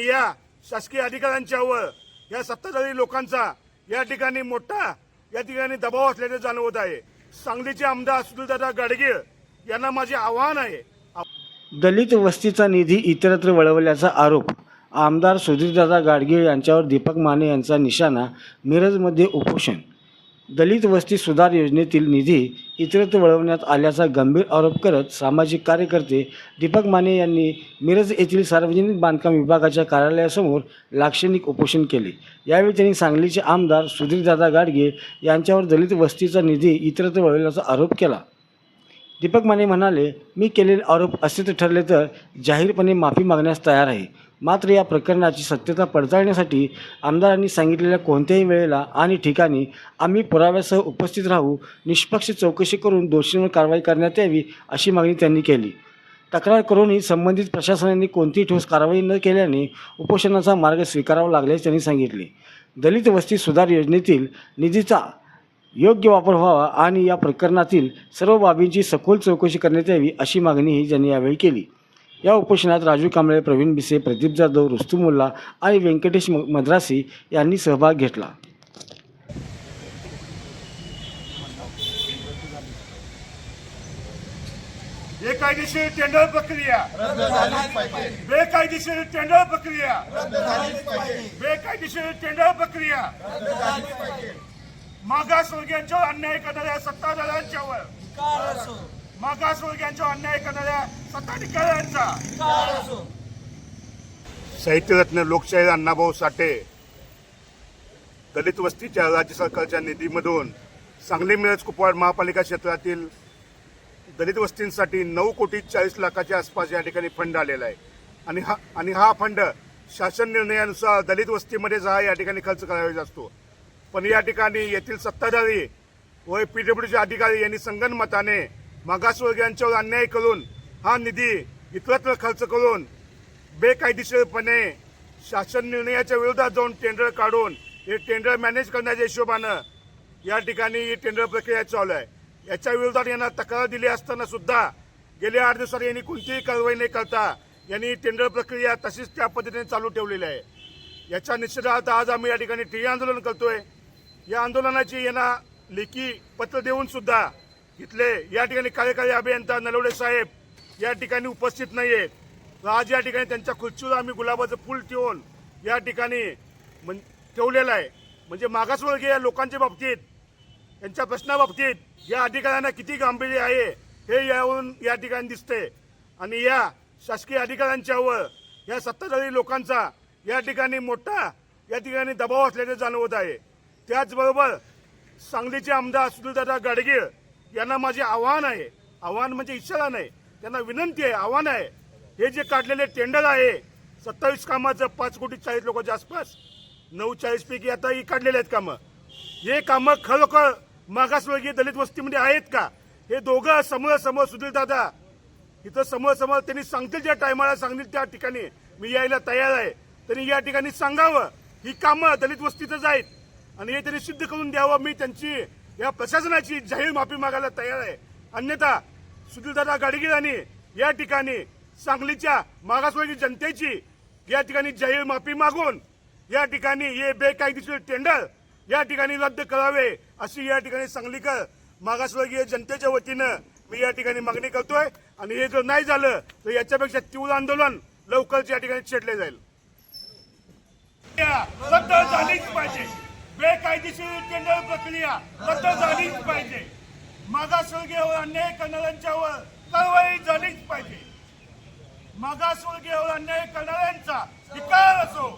आणि या शासकीय अधिकाऱ्यांच्यावर या सत्ताधारी लोकांचा या ठिकाणी मोठा या ठिकाणी दबाव असल्याचे जाणवत आहे। सांगलीचे आमदार सुधीरदादा गाडगीळ यांना माझे आव्हान आहे। दलित वस्तीचा निधी इतरत्र वळवल्याचा आरोप आमदार सुधीरदादा गाडगीळ यांच्यावर दीपक माने यांचा निशाणा। मिरजमध्ये उपोषण। दलित वस्ती सुधार योजनेतील निधी इतरत्र वळवण्यात आल्याचा गंभीर आरोप करत सामाजिक कार्यकर्ते दीपक माने यांनी मिरज येथील सार्वजनिक बांधकाम विभागाच्या कार्यालयासमोर लाक्षणिक उपोषण केले। यावेळी त्यांनी सांगलीचे आमदार सुधीरदादा गाडगीळ यांच्यावर दलित वस्तीचा निधी इतरत्र वळवल्याचा आरोप केला। दीपक माने म्हणाले, मी केलेले आरोप असेच ठरले तर जाहीरपणे माफी मागण्यास तयार आहे। मात्र या प्रकरणाची सत्यता पडताळण्यासाठी आमदारांनी सांगितलेल्या कोणत्याही वेळेला आणि ठिकाणी आम्ही पुराव्यासह उपस्थित राहू, निष्पक्ष चौकशी करून दोषींवर कारवाई करण्यात यावी अशी मागणी त्यांनी केली। तक्रार करूनही संबंधित प्रशासनाने कोणतीही ठोस कारवाई न केल्याने उपोषणाचा मार्ग स्वीकारावा लागल्याचे त्यांनी सांगितले। दलित वस्ती सुधार योजनेतील निधीचा योग्य वापर व्हावा आणि या प्रकरणातील सर्व बाबींची सखोल चौकशी करण्यात यावी अशी मागणीही त्यांनी यावेळी केली। या उपोषणात राजू कांबळे, प्रवीण बिसे, प्रदीप जाधव, रुस्तुम मुल्ला आणि व्यंकटेश मद्रासी यांनी सहभाग घेतला। बेकायदेशीर टेंडर प्रक्रिया रद्द झालीच पाहिजे। बेकायदेशीर टेंडर प्रक्रिया रद्द झालीच पाहिजे। बेकायदेशीर टेंडर प्रक्रिया रद्द झालीच पाहिजे। मागासवर्गीयांच्यावर अन्याय करणाऱ्या सत्ताधाऱ्यांच्यावर मागासवर्गीयांच्यावर अन्याय करणाऱ्या सत्ताधिकाऱ्यांचा साहित्यरत्न लोकशाहीर अण्णाभाऊ साठे दलित वस्तीच्या राज्य सरकारच्या निधीमधून सांगली मिरज कुपवाड महापालिका क्षेत्रातील दलित वस्तींसाठी 9,40,00,000 आसपास या ठिकाणी फंड आलेला आहे आणि हा फंड शासन निर्णयानुसार दलित वस्तीमध्येच हा या ठिकाणी खर्च करायचा असतो। पण या ठिकाणी येथील सत्ताधारी व पीडब्ल्यूडीचे अधिकारी यांनी संगनमताने मागासवर्गीयांच्यावर अन्याय करून हा निधी इतरत्र खर्च करून बेकायदेशीरपणे शासन निर्णयाच्या विरोधात जाऊन टेंडर काढून हे टेंडर मॅनेज करण्याच्या हिशोबानं या ठिकाणी ही टेंडर प्रक्रिया चालू आहे। याच्या विरोधात यांना तक्रार दिली असताना सुद्धा गेल्या 8 दिवसात यांनी कोणतीही कारवाई न करता यांनी टेंडर प्रक्रिया तशीच त्या पद्धतीने चालू ठेवलेली आहे। याच्या निषेधार्थ आज आम्ही या ठिकाणी ठिय्या आंदोलन करतोय। या आंदोलनाची यांना लेखी पत्र देऊन सुद्धा इथले या ठिकाणी कार्यकारी अभियंता नलवडे साहेब या ठिकाणी उपस्थित नाही आहेत। आज या ठिकाणी त्यांच्या खुर्चीवर आम्ही गुलाबाचं फूल ठेवून या ठिकाणी ठेवलेलं आहे। म्हणजे मागासवर्गीय लोकांच्या बाबतीत त्यांच्या प्रश्नाबाबतीत या अधिकाऱ्यांना किती गांभीर्य आहे हे यावरून या ठिकाणी दिसते आणि या शासकीय अधिकाऱ्यांच्यावर या सत्ताधारी लोकांचा या ठिकाणी मोठा या ठिकाणी दबाव असल्याचे जाणवत आहे। त्याचबरोबर सांगलीचे आमदार सुधीरदादा गाडगीळ यांना माझे आव्हान आहे। आव्हान म्हणजे इशारा नाही, त्यांना विनंती आहे, आव्हान आहे। हे जे काढलेले टेंडर आहे 27 कामाचं 5,40,00,000 आसपास 9,40 पैकी आता ही काढलेले आहेत कामं। हे कामं खरोखर मागासवर्गीय दलित वस्तीमध्ये आहेत का? हे दोघं समोर सुधीरदादा इथं समोर त्यांनी सांगतील ज्या टायमाला सांगतील त्या ठिकाणी मी यायला तयार आहे। त्यांनी या ठिकाणी सांगावं ही कामं दलित वस्तीतच आहेत आणि हे त्यांनी सिद्ध करून द्यावं। मी त्यांची या प्रशासनाची जाहीर माफी मागायला तयार आहे। अन्यथा सुधीरदादा गाडगीळांनी या ठिकाणी सांगलीच्या मागासवर्गीय जनतेची या ठिकाणी जाहीर माफी मागून या ठिकाणी हे बेकायदेशीर टेंडर या ठिकाणी रद्द करावे अशी या ठिकाणी सांगलीकर मागासवर्गीय जनतेच्या वतीनं मी या ठिकाणी मागणी करतोय आणि हे जर नाही झालं तर याच्यापेक्षा तीव्र आंदोलन लवकरच या ठिकाणी छेडले जाईल। रद्द झालीच पाहिजे। बेकायदेशीर टेंडर प्रक्रिया रद्द झालीच पाहिजे। मागासवर्गीयांवर अन्याय करणाऱ्यांच्यावर कारवाई झालीच पाहिजे। मागासवर्गीयांवर अन्याय करणाऱ्यांचा धिक्कार असो।